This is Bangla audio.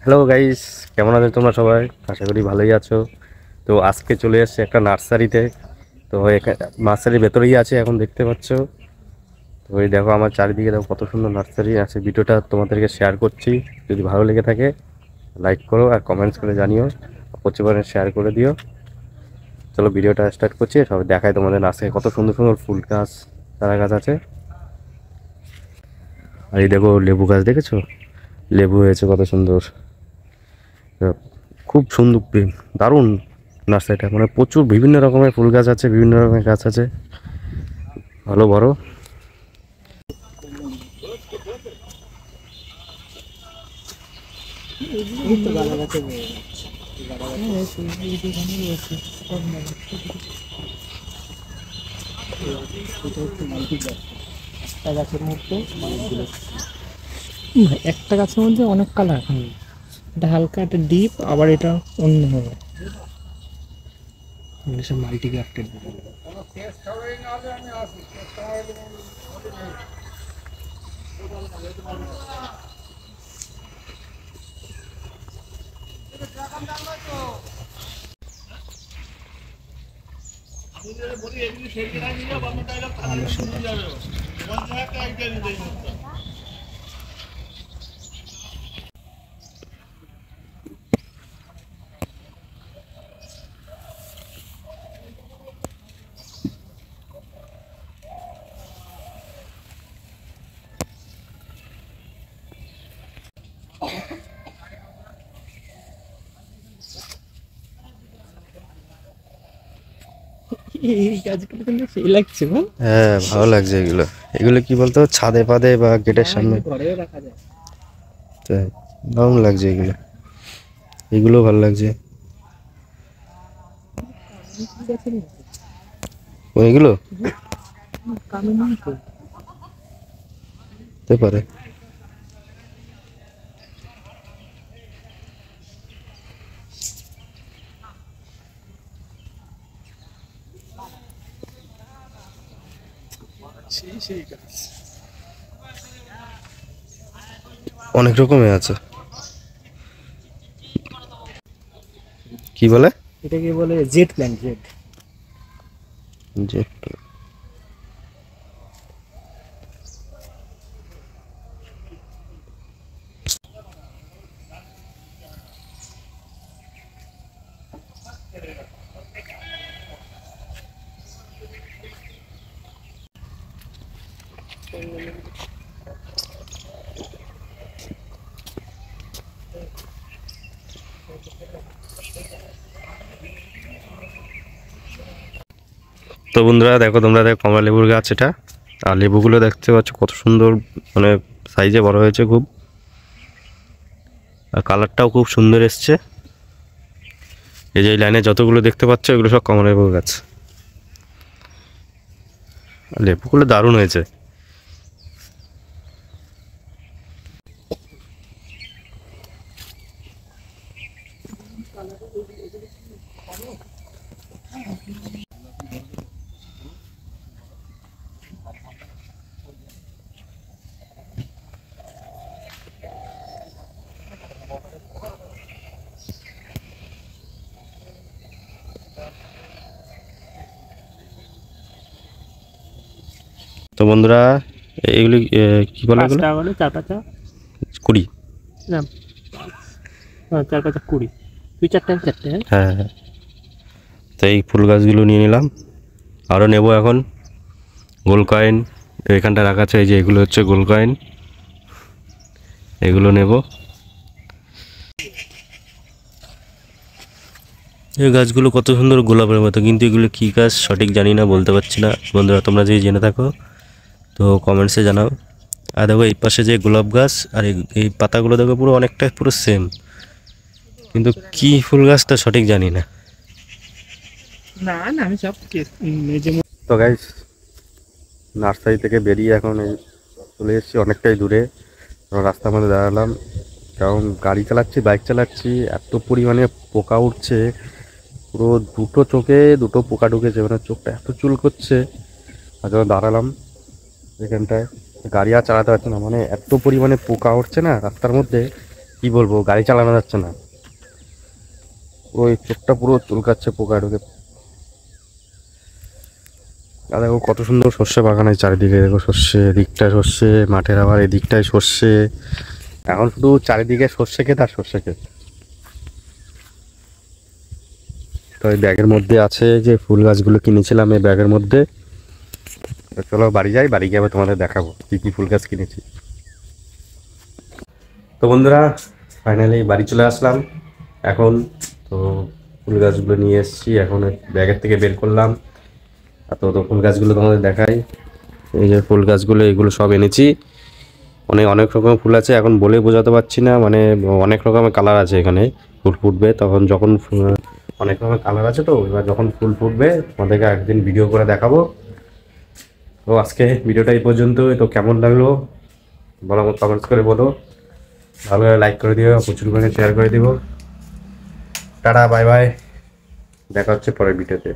হ্যালো গাইস, কেমন আছো তোমরা সবাই? আশা করি ভালোই আছো। তো আজকে চলে এসেছে একটা নার্সারিতে। তো নার্সারির ভেতরেই আছে, এখন দেখতে পাচ্ছ। তো এই দেখো আমার চারিদিকে দেখো কত সুন্দর নার্সারি আছে। ভিডিওটা তোমাদেরকে শেয়ার করছি, যদি ভালো লেগে থাকে লাইক করো আর কমেন্টস করে জানিও, প্রচুর পরিমাণে শেয়ার করে দিও। চলো ভিডিওটা স্টার্ট করছি। সবাই দেখায় তোমাদের নার্সারি কত সুন্দর সুন্দর ফুল গাছ, চারা গাছ আছে। আর এই দেখো লেবু গাছ, দেখেছো? লেবু হয়েছে কত সুন্দর। খুব সুন্দর, দারুণ নার্সারিটা। মানে প্রচুর বিভিন্ন রকমের ফুল গাছ আছে, বিভিন্ন রকমের গাছ আছে, ভালো বড়। একটা গাছের মধ্যে অনেক কালার। এটা হালকা, একটা ডিপ, আবার এটা অন্য হবে। Multi grafted. এই গাছগুলো কিন্তু সেই লাগছে, বল? হ্যাঁ, ভালো লাগছে এগুলো। এগুলো কি বলতো, ছাদে পাদে বা গেটের সামনে ঘরেও রাখা যায়। তাই দারুণ লাগছে এগুলো। এগুলো ভালো লাগছে। ও, এগুলো কামিনী তো। হতে পারে। সেই গাছ। অনেক রকমের আছে। কি বলে? এটাকে বলে জেট প্ল্যান্ট, জেট। যে তো বন্ধুরা দেখো, তোমরা দেখো কমলা লেবুর গাছ এটা। আর লেবুগুলো দেখতে পাচ্ছ কত সুন্দর, মানে সাইজে বড় হয়েছে খুব। আর কালারটাও খুব সুন্দর এসছে। এই যে লাইনে যতগুলো দেখতে পাচ্ছ এগুলো সব কমলা লেবুর গাছ। আর লেবুগুলো দারুণ হয়েছে। তো বন্ধুরা, এগুলি কি বলে এগুলো? 5 টাকা করে 4 পাতা। 20। না, 4 পাতা 20। তুই 4 টাকা 4 টাকা। হ্যাঁ হ্যাঁ। তো এই ফুল গাছগুলো নিয়ে নিলাম। আরও নেব এখন। গোল্ড কয়েন এখানটা রাখা আছে, এই যে এগুলো হচ্ছে গোল্ড কয়েন, এগুলো নেব। এই গাছগুলো কত সুন্দর গোলাপের মতো, কিন্তু এগুলো কী গাছ সঠিক জানি না, বলতে পারছি না। বন্ধুরা তোমরা যদি জেনে থাকো তো কমেন্টসে জানাও। আর দেখো এই পাশে যে গোলাপ গাছ, আর এই পাতাগুলো দেখো পুরো অনেকটা পুরো সেম, কিন্তু কি ফুল গাছটা সঠিক জানি না। না না, আমি সব নিজে। তো গাইস, নার্সারি থেকে বেরিয়ে এখন এই চলে এসেছি অনেকটাই দূরে। রাস্তার মধ্যে দাঁড়ালাম, কারণ গাড়ি চালাচ্ছি, বাইক চালাচ্ছি, এত পরিমাণে পোকা উঠছে। পুরো দুটো চোখে দুটো পোকা ঢুকেছে, মানে চোখটা এত চুল করছে। আর যখন দাঁড়ালাম এখানটায়, গাড়ি আর চালাতে পারছে না, মানে এত পরিমাণে পোকা উঠছে না রাস্তার মধ্যে, কি বলবো, গাড়ি চালানো যাচ্ছে না, ওই চোখটা পুরো চুলকাচ্ছে পোকা ঢুকে। আর দেখো কত সুন্দর সর্ষে বাগান আছে চারিদিকে, দেখো সর্ষে, এদিকটায় সর্ষে, মাঠের আবার এদিকটায় সর্ষে। এখন শুধু চারিদিকে সর্ষে ক্ষেত আর সর্ষে ক্ষেত। তো এই ব্যাগের মধ্যে আছে যে ফুল গাছগুলো কিনেছিলাম এই ব্যাগের মধ্যে। তো চলো বাড়ি যাই, বাড়ি গিয়ে আবার তোমাদের দেখাবো কি কি ফুল গাছ কিনেছি। তো বন্ধুরা ফাইনালি বাড়ি চলে আসলাম এখন। তো ফুল গাছগুলো নিয়ে এসেছি, এখন ব্যাগের থেকে বের করলাম। আর তো ফুল গাছগুলো তোমাদের দেখাই। এই যে ফুল গাছগুলো, এগুলো সব এনেছি। অনেক অনেক রকমের ফুল আছে, এখন বলে বোঝাতে পারছি না, মানে অনেক রকমের কালার আছে এখানে। ফুল ফুটবে তখন, যখন অনেক রকমের কালার আছে, তো এবার যখন ফুল ফুটবে তোমাদেরকে একদিন ভিডিও করে দেখাবো। তো আজকে ভিডিওটা এই পর্যন্তই। তো কেমন লাগলো বলো, কমেন্টস করে বলো। ভালো করে লাইক করে দিও, প্রচুর করে শেয়ার করে দিও। টাটা, বাই বাই, দেখা হচ্ছে পরের ভিডিওতে।